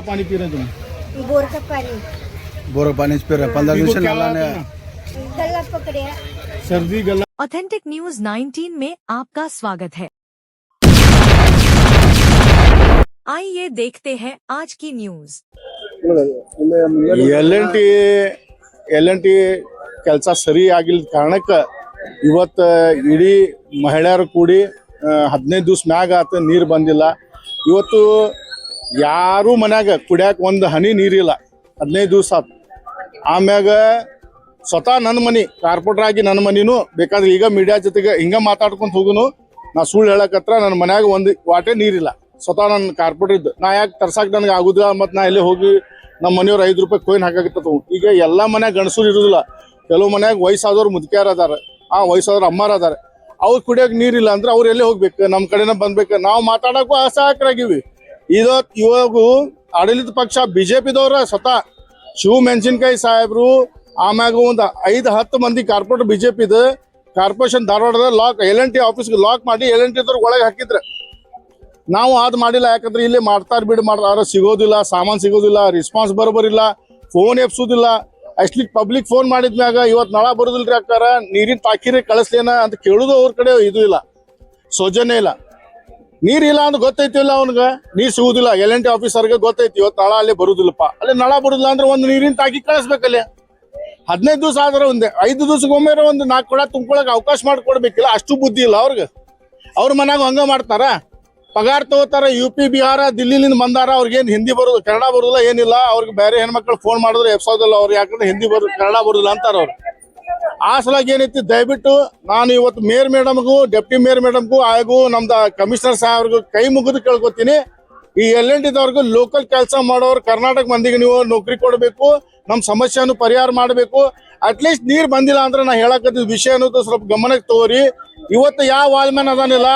पानी पी रहे हैं तुम? बोर का पानी पी रहे 15 दिन से नाला ने गला पकड़े। सर्दी गला। ऑथेंटिक न्यूज 19 में आपका स्वागत है। आइए देखते हैं आज की न्यूज। ಎಲ್.ಎನ್.ಟಿ ಕೆಲಸ ಸರಿ ಆಗಿಲ್ಲ ಕಾರಣಕ್ಕೆ ಇವತ್ತು ಇಡೀ ಮಹಿಳೆಯರು ಕೂಡಿ 15 ದಿವಸ ಮ್ಯಾಗ ಆತ ನೀರು ಬಂದಿಲ್ಲ. ಇವತ್ತು ಯಾರು ಮನ್ಯಾಗ ಕುಡಿಯಾಕ ಒಂದು ಹನಿ ನೀರಿಲ್ಲ 15 ದಿವಸ ಆತು. ಆಮ್ಯಾಗ ಸ್ವತಃ ನನ್ನ ಮನೆ ಕಾರ್ಪೊರೇಟರ್ ಆಗಿ ನನ್ನ ಮನಿನೂ ಬೇಕಾದ್ರೆ ಈಗ ಮೀಡಿಯಾ ಜೊತೆಗೆ ಹಿಂಗ ಮಾತಾಡ್ಕೊಂತ ಹೋಗುನು ನಾ ಸುಳ್ಳು ಹೇಳಕತ್ರ ನನ್ನ ಮನ್ಯಾಗ ಒಂದು ವಾಟೆ ನೀರಿಲ್ಲ. ಸ್ವತಃ ನನ್ನ ಕಾರ್ಪೊರೇಟರ್ ಇದ್ದು ನಾ ಯಾಕೆ ತರ್ಸಾಕ್ ನನಗೆ ಆಗುದಿಲ್ಲ ಮತ್ತು ನಾ ಎಲ್ಲೇ ಹೋಗಿ ನಮ್ಮ ಮನೆಯವ್ರು 5 ರೂಪಾಯಿ ಕೊಯ್ನ್ ಹಾಕಾಕತ್ತವು. ಈಗ ಎಲ್ಲ ಮನ್ಯಾಗ ಗಣಸೂರು ಇರೋದಿಲ್ಲ, ಕೆಲವು ಮನ್ಯಾಗ ವಯಸ್ಸಾದವ್ರು ಮುದುಕ್ಯಾರ ಅದಾರ, ವಯಸ್ಸಾದವ್ರು ಅಮ್ಮಾರ ಅದಾರ. ಅವ್ರು ಕುಡಿಯೋಕೆ ನೀರಿಲ್ಲ ಅಂದ್ರೆ ಅವ್ರು ಎಲ್ಲೇ ಹೋಗ್ಬೇಕು, ನಮ್ಮ ಕಡೆನ ಬಂದ್ಬೇಕು. ನಾವು ಮಾತಾಡೋಕ್ಕೂ ಅಸಹಾಯಕರಾಗಿವಿ. ಇವಾಗ ಆಡಳಿತ ಪಕ್ಷ ಬಿಜೆಪಿದವ್ರ ಸ್ವತಃ ಶಿವ ಮೆಣಸಿನಕಾಯಿ ಸಾಹೇಬ್ರು ಆಮ್ಯಾಗ ಒಂದು 5-10 ಮಂದಿ ಕಾರ್ಪೊರೇಟರ್ ಬಿಜೆಪಿದ ಕಾರ್ಪೊರೇಷನ್ ಧಾರವಾಡದ ಲಾಕ್ ಎಲ್.ಎನ್.ಟಿ ಆಫೀಸ್ಗೆ ಲಾಕ್ ಮಾಡಿ ಎಲ್.ಎನ್.ಟಿ ಒಳಗೆ ಹಾಕಿದ್ರೆ ನಾವು ಅದು ಮಾಡಿಲ್ಲ. ಯಾಕಂದ್ರೆ ಇಲ್ಲಿ ಮಾಡ್ತಾರ ಮಾಡ್ತಾರ ಸಿಗೋದಿಲ್ಲ, ಸಾಮಾನು ಸಿಗೋದಿಲ್ಲ, ರೆಸ್ಪಾನ್ಸ್ ಬರೋಬರಿಲ್ಲ, ಫೋನ್ ಎಪ್ಸೋದಿಲ್ಲ. ಅಷ್ಟ್ಲಿ ಪಬ್ಲಿಕ್ ಫೋನ್ ಮಾಡಿದ್ಮ್ಯಾಗ ಇವತ್ತು ನಳ ಬರೋದಿಲ್ರಿ ಅಕ್ಕಾರ, ನೀರಿನ ಟಾಕಿರಿ ಕಳಿಸ್ಲೇನ ಅಂತ ಕೇಳೋದು ಅವ್ರ ಕಡೆ ಇದು ಇಲ್ಲ, ಸೌಜನ್ಯ ಇಲ್ಲ. ನೀರಿಲ್ಲ ಅಂತ ಗೊತ್ತೈತಿಲ್ಲ ಅವ್ನಿಗೆ, ನೀರು ಸಿಗುದಿಲ್ಲ. ಎಲ್.ಎನ್.ಟಿ ಆಫೀಸರ್ಗೆ ಗೊತ್ತೈತಿ ಇವತ್ತು ನಳ ಅಲ್ಲಿ ಬರುದಿಲ್ಲಪ್ಪ, ಅಲ್ಲಿ ನಳ ಬರುದಿಲ್ಲ ಅಂದ್ರೆ ಒಂದು ನೀರಿನ ಟಾಕಿ ಕಳಿಸ್ಬೇಕಲ್ಲಿ. 15 ದಿವಸ ಆದ್ರೆ ಒಂದೇ 5 ದಿವಸಕ್ಕೊಮ್ಮೆ ಒಂದು 4 ಕೊಡ ತುಂಬ್ಕೊಳಕ್ ಅವಕಾಶ ಮಾಡಿಕೊಡ್ಬೇಕಿಲ್ಲ. ಅಷ್ಟು ಬುದ್ಧಿ ಇಲ್ಲ ಅವ್ರಿಗೆ. ಅವ್ರ ಮನ್ಯಾಗ ಹಂಗ ಮಾಡ್ತಾರ, ಪಗಾರ ತಗೋತಾರ. UP ಬಿಹಾರ ದಿಲ್ಲಿಲಿಂದ ಬಂದಾರ, ಅವ್ರಿಗೇನು ಹಿಂದಿ ಬರೋದು ಕನ್ನಡ ಬರೋದಿಲ್ಲ ಏನಿಲ್ಲ. ಅವ್ರಿಗೆ ಬೇರೆ ಹೆಣ್ಮಕ್ಳು ಫೋನ್ ಮಾಡಿದ್ರೆ ಎಪ್ಸೋದಿಲ್ಲ ಅವ್ರು, ಯಾಕಂದ್ರೆ ಹಿಂದಿ ಬರೋದು ಕನ್ನಡ ಬರೋದಿಲ್ಲ ಅಂತಾರ ಅವ್ರು. ಆ ಸಲಾಗಿ ಏನೈತಿ, ದಯವಿಟ್ಟು ನಾನು ಇವತ್ತು ಮೇಯರ್ ಮೇಡಮ್ಗೂ ಡೆಪ್ಟಿ ಮೇಯರ್ ಮೇಡಮ್ಗೂ ಹಾಗೂ ನಮ್ದು ಕಮಿಷನರ್ ಸಾಹೇಬ್ರಿಗೂ ಕೈ ಮುಗಿದು ಕೇಳ್ಕೊತೀನಿ. ಈ ಎಲ್.ಎನ್.ಟಿದವ್ರಿಗೂ ಲೋಕಲ್ ಕೆಲಸ ಮಾಡೋರು ಕರ್ನಾಟಕ ಮಂದಿಗೆ ನೀವು ನೌಕರಿ ಕೊಡಬೇಕು, ನಮ್ಮ ಸಮಸ್ಯೆಯನ್ನು ಪರಿಹಾರ ಮಾಡಬೇಕು. ಅಟ್ಲೀಸ್ಟ್ ನೀರು ಬಂದಿಲ್ಲ ಅಂದ್ರೆ ನಾ ಹೇಳಕತ್ತಿದ ವಿಷಯ ಅನ್ನೋದು ಸ್ವಲ್ಪ ಗಮನಕ್ಕೆ ತಗೋರಿ. ಇವತ್ತು ಯಾವ ವಾಲ್ಮ್ಯಾನ್ ಅದಾನಿಲ್ಲ,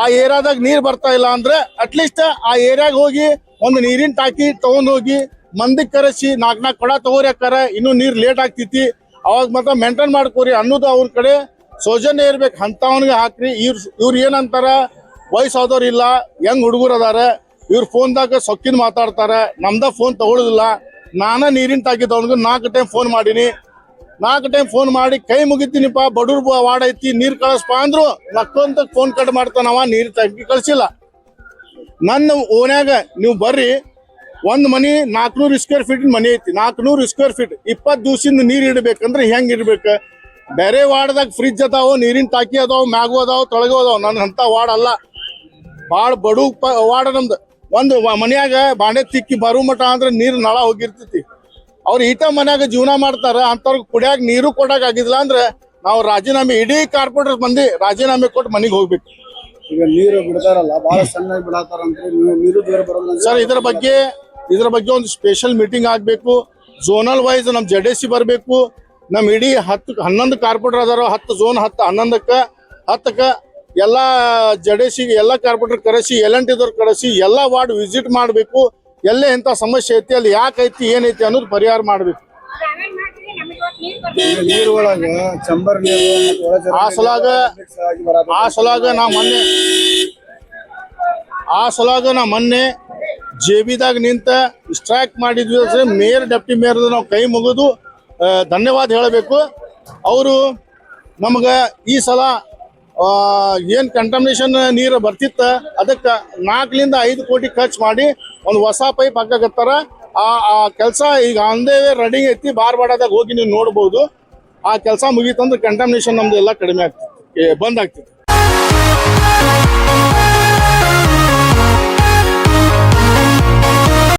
ಆ ಏರಿಯಾದಾಗ ನೀರು ಬರ್ತಾ ಇಲ್ಲ ಅಂದ್ರೆ ಅಟ್ಲೀಸ್ಟ್ ಆ ಏರಿಯಾಗ ಹೋಗಿ ಒಂದು ನೀರಿನ ಟಾಕಿ ತಗೊಂಡ್ ಹೋಗಿ ಮಂದಿಗೆ ಕರೆಸಿ 4 ಕೊಡ ತಗೋರಿ ಅಕ್ಕಾರ, ಇನ್ನೂ ನೀರು ಲೇಟ್ ಆಗ್ತೈತಿ, ಅವಾಗ ಮಾತ್ರ ಮೇಂಟೈನ್ ಮಾಡ್ಕೋರಿ ಅನ್ನೋದು ಅವ್ರ ಕಡೆ ಸೌಜನ್ಯ ಇರ್ಬೇಕು. ಅಂತವನಿಗೆ ಹಾಕ್ರಿ. ಇವ್ರು ಏನಂತಾರ, ವಯಸ್ಸಾದವ್ರು ಇಲ್ಲ, ಹೆಂಗ್ ಹುಡುಗರು ಅದಾರ, ಇವ್ರ ಫೋನ್ದಾಗ ಸೊಕ್ಕಿನ ಮಾತಾಡ್ತಾರ, ನಮ್ದ ಫೋನ್ ತಗೊಳುದಿಲ್ಲ. ನಾನ ನೀರಿನ ಟಾಕಿ ತಗೊಂಡು 4 ಟೈಮ್ ಫೋನ್ ಮಾಡೀನಿ. 4 ಟೈಮ್ ಫೋನ್ ಮಾಡಿ ಕೈ ಮುಗಿತೀನಿಪ್ಪ, ಬಡವ್ರ ವಾರ್ಡ್ ಐತಿ, ನೀರು ಕಳಿಸ್ಪ ಅಂದ್ರು ನಕ್ಕೊಂತ ಫೋನ್ ಕಟ್ ಮಾಡ್ತಾನವ, ನೀರು ಟಾಕಿ ಕಳಿಸಿಲ್ಲ. ನನ್ನ ಓನ್ಯಾಗ ನೀವು ಬರ್ರಿ, ಒಂದು ಮನಿ 400 ಸ್ಕ್ವೇರ್ ಫೀಟ್ ಮನಿ ಐತಿ, 400 ಸ್ಕ್ವೇರ್ ಫೀಟ್ 20 ದಿವಸದಿಂದ ನೀರು ಇಡ್ಬೇಕಂದ್ರೆ ಹೆಂಗ್ ಇಡ್ಬೇಕು? ಬೇರೆ ವಾರ್ಡ್ದಾಗ ಫ್ರಿಜ್ ಅದಾವು, ನೀರಿನ ಟಾಕಿ ಅದಾವು, ಮ್ಯಾಗು ಅದಾವು, ತೊಳಗು ಅದಾವು. ನನ್ನ ಅಂತ ವಾರ್ಡ್ ಅಲ್ಲ, ಭಾಳ ಬಡು ವಾರ್ಡ್ ನಮ್ದು. ಒಂದು ಮನ್ಯಾಗ ಬಾಂಡೆ ತಿಕ್ಕಿ ಬರು ಮಠ ಅಂದ್ರೆ ನೀರು ನಳ ಹೋಗಿರ್ತೈತಿ. ಅವ್ರು ಈಟ ಮನ್ಯಾಗ ಜೀವನ ಮಾಡ್ತಾರ, ಅಂತವ್ರಿಗೆ ಕುಡಿಯಾಕ ನೀರು ಕೊಡಕ್ ಆಗಿದಿಲ್ಲ ಅಂದ್ರೆ ನಾವು ರಾಜೀನಾಮೆ, ಇಡೀ ಕಾರ್ಪೊರೇಟರ್ ಮಂದಿ ರಾಜೀನಾಮೆ ಕೊಟ್ಟು ಮನೆಗೆ ಹೋಗ್ಬೇಕು. ಈಗ ನೀರು ಬಿಡ್ತಾರಲ್ಲ, ಬಹಳ ಸಣ್ಣ ಬಿಡತಾರ ಅಂದ್ರೆ ನೀರು ದೂರ ಬರೋಲ್ಲ ಸರ್. ಇದ್ರ ಬಗ್ಗೆ ಒಂದು ಸ್ಪೆಷಲ್ ಮೀಟಿಂಗ್ ಆಗ್ಬೇಕು. ಝೋನಲ್ ವೈಸ್ ನಮ್ JDC ಬರಬೇಕು. ನಮ್ ಇಡೀ 11 ಕಾರ್ಪೊರೇಟರ್ ಅದಾರ, 10 ಝೋನ್ 10 ಎಲ್ಲ JDC ಎಲ್ಲ ಕಾರ್ಪೊರೇಟರ್ ಕರೆಸಿ, ಎಲ್.ಎನ್.ಟಿದವ್ರು ಕರೆಸಿ ಎಲ್ಲ ವಾರ್ಡ್ ವಿಸಿಟ್ ಮಾಡಬೇಕು. ಎಲ್ಲೇ ಇಂಥ ಸಮಸ್ಯೆ ಐತಿ, ಅಲ್ಲಿ ಯಾಕೈತಿ ಏನೈತಿ ಅನ್ನೋದು ಪರಿಹಾರ ಮಾಡ್ಬೇಕು. ನೀರು ಒಳಗೆ ಚಂಬರ್ ನೀರು ಆ ಸಲಾಗ ನಾ ಮೊನ್ನೆ JBದಾಗ ನಿಂತ ಸ್ಟ್ರೈಕ್ ಮಾಡಿದ್ವಿ. ಮೇಯರ್ ಡೆಪ್ಟಿ ಮೇಯರ್ ನಾವು ಕೈ ಮುಗಿದು ಧನ್ಯವಾದ ಹೇಳಬೇಕು. ಅವರು ನಮ್ಗೆ ಈ ಸಲ ಏನು ಕಂಟಮಿನೇಷನ್ ನೀರು ಬರ್ತಿತ್ತ ಅದಕ್ಕೆ 4 ರಿಂದ 5 ಕೋಟಿ ಖರ್ಚು ಮಾಡಿ ಒಂದು ಹೊಸ ಪೈಪ್ ಹಾಕಕತ್ತಾರ. ಆ ಕೆಲಸ ಈಗ ಅಂದೇ ರೆಡಿ ಐತಿ. ಬಾರ್ವಾಡದಾಗ ಹೋಗಿ ನೀವು ನೋಡ್ಬೋದು. ಆ ಕೆಲಸ ಮುಗೀತಂದ್ರೆ ಕಂಟಮಿನೇಷನ್ ನಮ್ದು ಎಲ್ಲ ಕಡಿಮೆ ಆಗ್ತೈತಿ, ಬಂದ್ ಆಗ್ತೈತಿ.